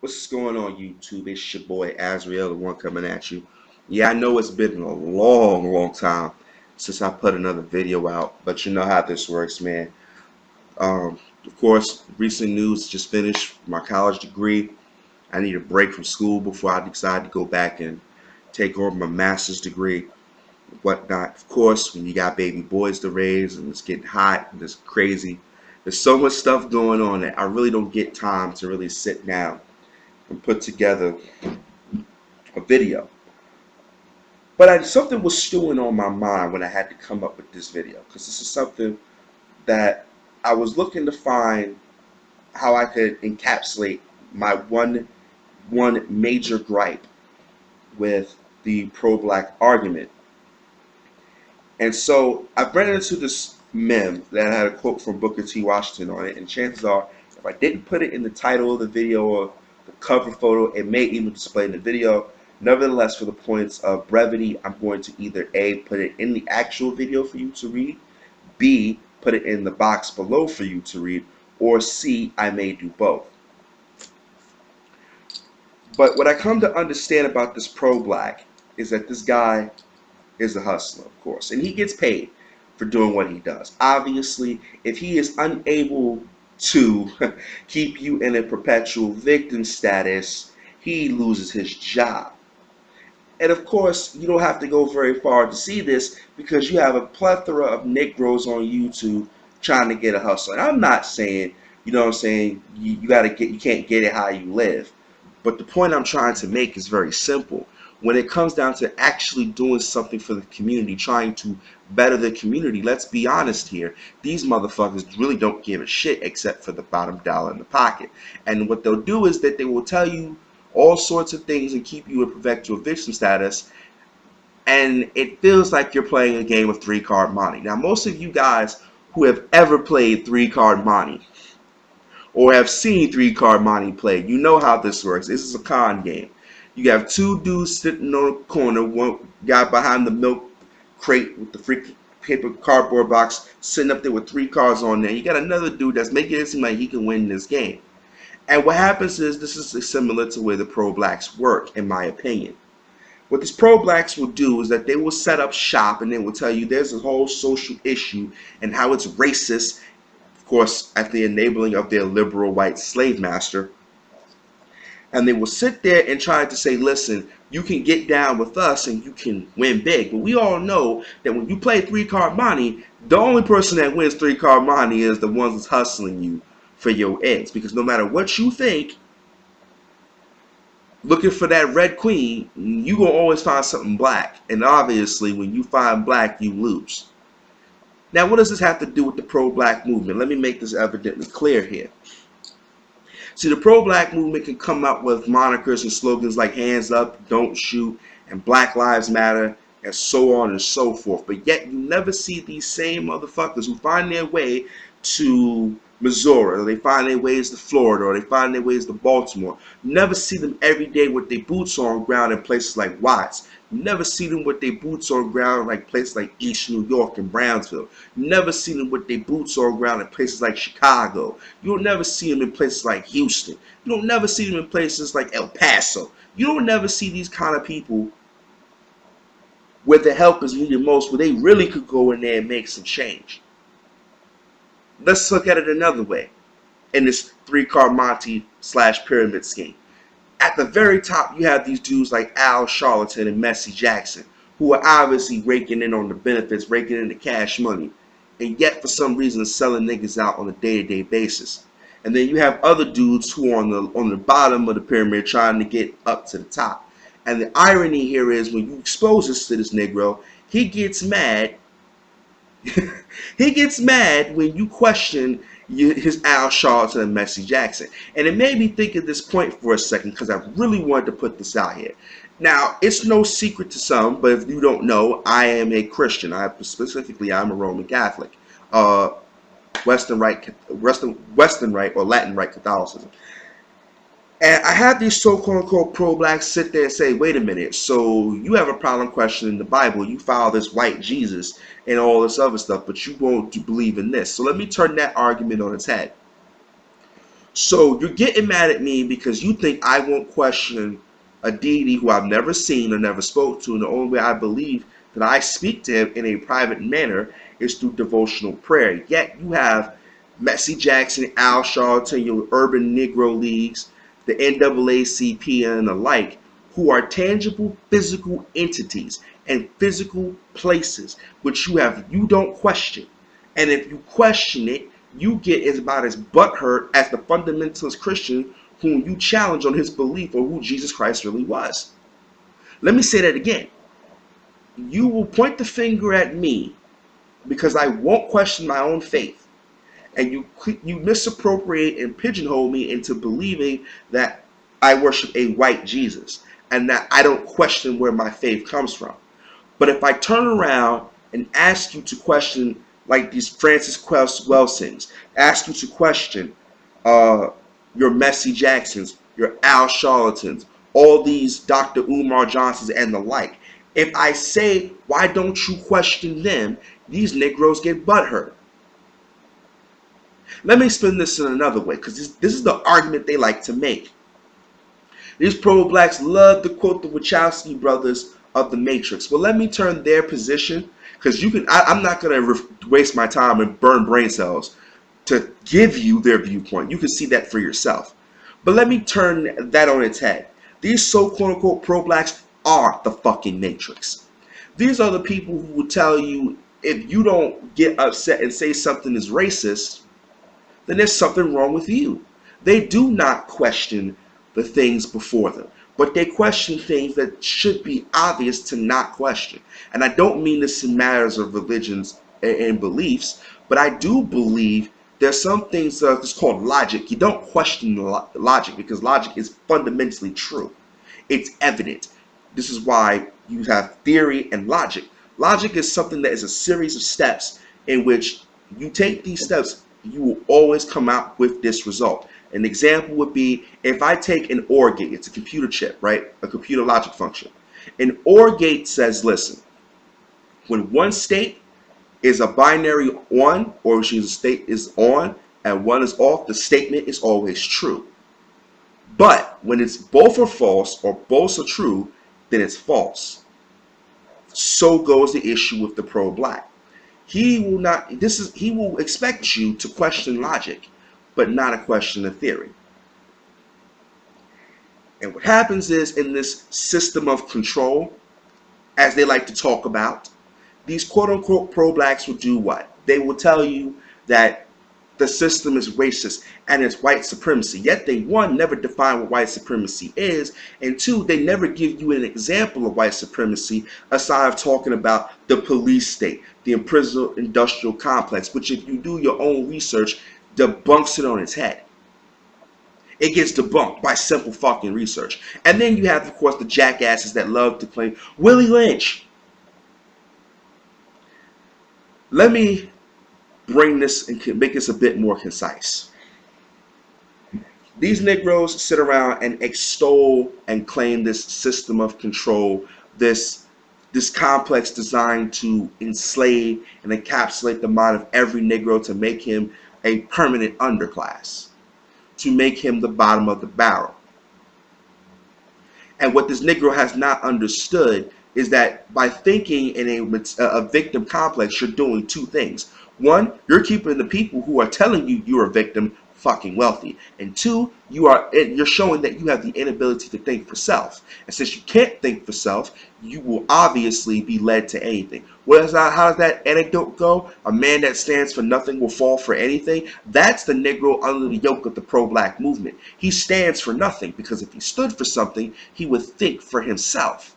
What's going on, YouTube? It's your boy Azrael, the one coming at you. Yeah, I know it's been a long time since I put another video out, but you know how this works, man. Of course, recent news, just finished my college degree. I need a break from school before I decide to go back and take on my master's degree, whatnot. Of course, when you got baby boys to raise and it's getting hot and it's crazy, there's so much stuff going on that I really don't get time to really sit down and put together a video. But something was stewing on my mind when I had to come up with this video, because this is something that I was looking to find how I could encapsulate my one major gripe with the pro-black argument. And so I ran into this meme that had a quote from Booker T. Washington on it, and chances are, if I didn't put it in the title of the video or the cover photo, it may even display in the video. Nevertheless, for the points of brevity, I'm going to either A, put it in the actual video for you to read, B, put it in the box below for you to read, or C, I may do both. But what I come to understand about this pro-black is that this guy is a hustler, of course, and he gets paid for doing what he does. Obviously, if he is unable to keep you in a perpetual victim status, he loses his job. And of course, you don't have to go very far to see this, because you have a plethora of Negroes on YouTube trying to get a hustle. And I'm not saying, you know what I'm saying, you can't get it how you live. But the point I'm trying to make is very simple. When it comes down to actually doing something for the community, trying to better the community, let's be honest here, these motherfuckers really don't give a shit except for the bottom dollar in the pocket. And what they'll do is that they will tell you all sorts of things and keep you in perpetual victim status, and it feels like you're playing a game of three-card Monte. Now, most of you guys who have ever played three-card Monte or have seen three-card Monte played, you know how this works. This is a con game. You have two dudes sitting on a corner, one guy behind the milk crate with the freaking paper cardboard box sitting up there with three cards on there. You got another dude that's making it seem like he can win this game. And what happens is, this is similar to where the pro-blacks work, in my opinion. What these pro-blacks will do is that they will set up shop and they will tell you there's a whole social issue and how it's racist, of course, at the enabling of their liberal white slave master. And they will sit there and try to say, listen, you can get down with us and you can win big. But we all know that when you play three-card Monte, the only person that wins three-card Monte is the ones that's hustling you for your ends. Because no matter what you think, looking for that red queen, you gonna always find something black. And obviously, when you find black, you lose. Now, what does this have to do with the pro-black movement? Let me make this evidently clear here. See, the pro-black movement can come up with monikers and slogans like hands up, don't shoot, and Black Lives Matter, and so on and so forth. But yet, you never see these same motherfuckers who find their way to Missouri, or they find their ways to Florida, or they find their ways to Baltimore. You never see them every day with their boots on ground in places like Watts. You never see them with their boots on ground like places like East New York and Brownsville. You never see them with their boots on ground in places like Chicago. You don't never see them in places like Houston. You don't never see them in places like El Paso. You don't never see these kind of people where the help is needed most, where they really could go in there and make some change. Let's look at it another way in this three-card Monte / pyramid scheme. At the very top, you have these dudes like Al Sharpton and Messi Jackson, who are obviously raking in on the benefits, raking in the cash money, and yet for some reason selling niggas out on a day-to-day basis. And then you have other dudes who are on the bottom of the pyramid trying to get up to the top. And the irony here is, when you expose this to this Negro, he gets mad. He gets mad when you question his Al Sharpton and Messi Jackson. And it made me think at this point for a second, because I really wanted to put this out here. Now, it's no secret to some, but if you don't know, I am a Christian. Specifically, I'm a Roman Catholic. Western Rite or Latin Rite Catholicism. And I had these so-called pro-blacks sit there and say, wait a minute, so you have a problem questioning the Bible. You follow this white Jesus and all this other stuff, but you won't believe in this. So let me turn that argument on its head. So you're getting mad at me because you think I won't question a deity who I've never seen or never spoke to, and the only way I believe that I speak to him in a private manner is through devotional prayer. Yet you have Messi Jackson, Al Sharpton, your urban Negro leagues, the NAACP, and the like, who are tangible physical entities and physical places which you don't question. And if you question it, you get about as butthurt as the fundamentalist Christian whom you challenge on his belief or who Jesus Christ really was. Let me say that again. You will point the finger at me because I won't question my own faith, and you misappropriate and pigeonhole me into believing that I worship a white Jesus and that I don't question where my faith comes from. But if I turn around and ask you to question, like these Francis Welsings, ask you to question your Messi Jacksons, your Al Charlatans, all these Dr. Umar Johnsons and the like, if I say, why don't you question them, these Negroes get butthurt. Let me spin this in another way, because this is the argument they like to make. These pro-blacks love to quote the Wachowski brothers of the Matrix. Well, let me turn their position, because I'm not going to waste my time and burn brain cells to give you their viewpoint. You can see that for yourself. But let me turn that on its head. These so-quote pro-blacks are the fucking Matrix. These are the people who will tell you if you don't get upset and say something is racist, then there's something wrong with you. They do not question the things before them, but they question things that should be obvious to not question. And I don't mean this in matters of religions and beliefs, but I do believe there's some things that's called logic. You don't question the logic because logic is fundamentally true. It's evident. This is why you have theory and logic. Logic is something that is a series of steps in which you take these steps, you will always come out with this result. An example would be if I take an OR gate, it's a computer chip, right? A computer logic function. An OR gate says, listen, when one state is a binary on, or which means a state is on and one is off, the statement is always true. But when it's both are false or both are true, then it's false. So goes the issue with the pro-black. He will expect you to question logic, but not a question of theory. And what happens is, in this system of control, as they like to talk about, these quote-unquote pro-blacks will do what? They will tell you that the system is racist and it's white supremacy. Yet they, one, never define what white supremacy is, and two, they never give you an example of white supremacy aside of talking about the police state, the imprisoned industrial complex, which if you do your own research, debunks it on its head. It gets debunked by simple fucking research. And then you have, of course, the jackasses that love to claim Willie Lynch. Let me bring this and make this a bit more concise. These Negroes sit around and extol and claim this system of control, this complex designed to enslave and encapsulate the mind of every Negro to make him a permanent underclass, to make him the bottom of the barrel. And what this Negro has not understood is that by thinking in a victim complex, you're doing two things. One, you're keeping the people who are telling you you're a victim fucking wealthy. And two, you're showing that you have the inability to think for self. And since you can't think for self, you will obviously be led to anything. How does that anecdote go? A man that stands for nothing will fall for anything. That's the Negro under the yoke of the pro-black movement. He stands for nothing because if he stood for something, he would think for himself.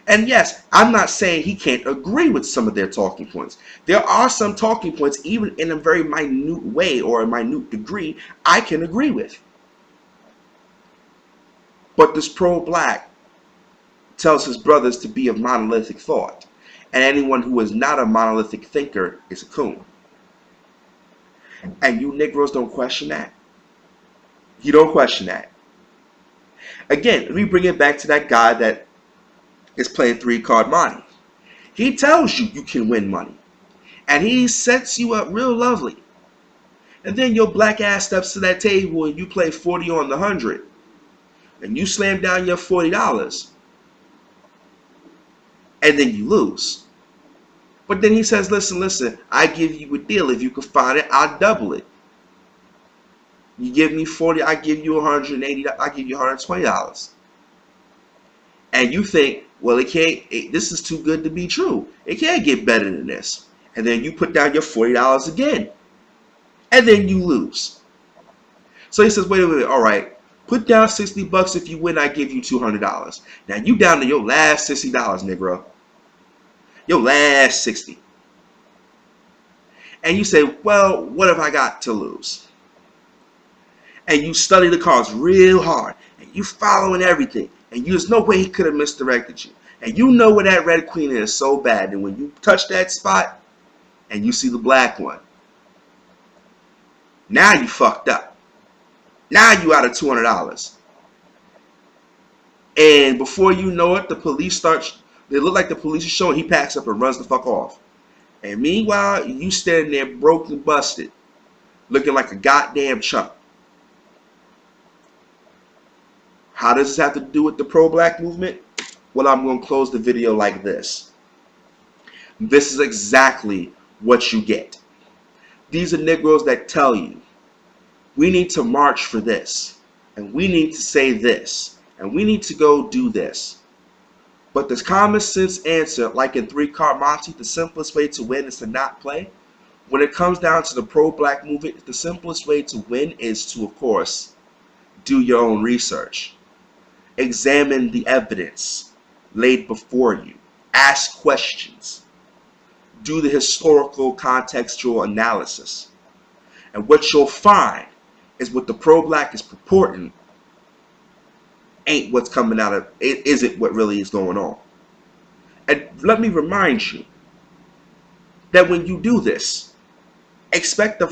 And yes, I'm not saying he can't agree with some of their talking points. There are some talking points, even in a very minute way or a minute degree, I can agree with. But this pro-black tells his brothers to be of monolithic thought. And anyone who is not a monolithic thinker is a coon. And you Negroes don't question that. You don't question that. Again, let me bring it back to that guy that is playing 3-card Monte. He tells you you can win money. And he sets you up real lovely. And then your black ass steps to that table and you play 40 on the 100. And you slam down your $40. And then you lose. But then he says, listen, I give you a deal. If you can find it, I'll double it. You give me 40, I give you 180, I give you $120. And you think, well, this is too good to be true. It can't get better than this. And then you put down your $40 again. And then you lose. So he says, wait a minute, all right, put down $60 if you win, I give you $200. Now you down to your last $60, Negro. Your last 60. And you say, well, what have I got to lose? And you study the cards real hard. And you following everything. And there's no way he could have misdirected you. And you know where that red queen is so bad. And when you touch that spot and you see the black one, now you fucked up. Now you out of $200. And before you know it, the police start. They look like the police are showing. He packs up and runs the fuck off. And meanwhile, you standing there broke and busted, looking like a goddamn chump. How does this have to do with the pro-black movement? Well, I'm going to close the video like this. This is exactly what you get. These are Negroes that tell you, we need to march for this, and we need to say this, and we need to go do this. But the common sense answer, like in 3-Card Monte, the simplest way to win is to not play. When it comes down to the pro-black movement, the simplest way to win is to, of course, do your own research. Examine the evidence laid before you. Ask questions. Do the historical contextual analysis. And what you'll find is what the pro-black is purporting ain't what's coming out of it, isn't what really is going on. And let me remind you that when you do this, expect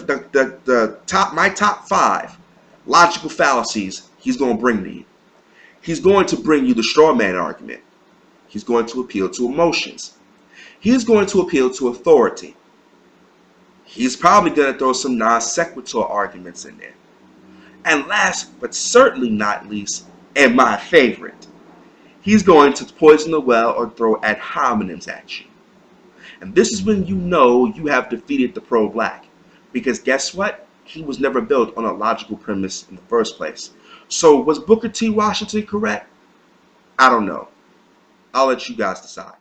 my top 5 logical fallacies he's going to bring to you. He's going to bring you the straw man argument. He's going to appeal to emotions. He's going to appeal to authority. He's probably going to throw some non sequitur arguments in there. And last but certainly not least, and my favorite, he's going to poison the well or throw ad hominems at you. And this is when you know you have defeated the pro-black. Because guess what? He was never built on a logical premise in the first place. So was Booker T. Washington correct? I don't know. I'll let you guys decide.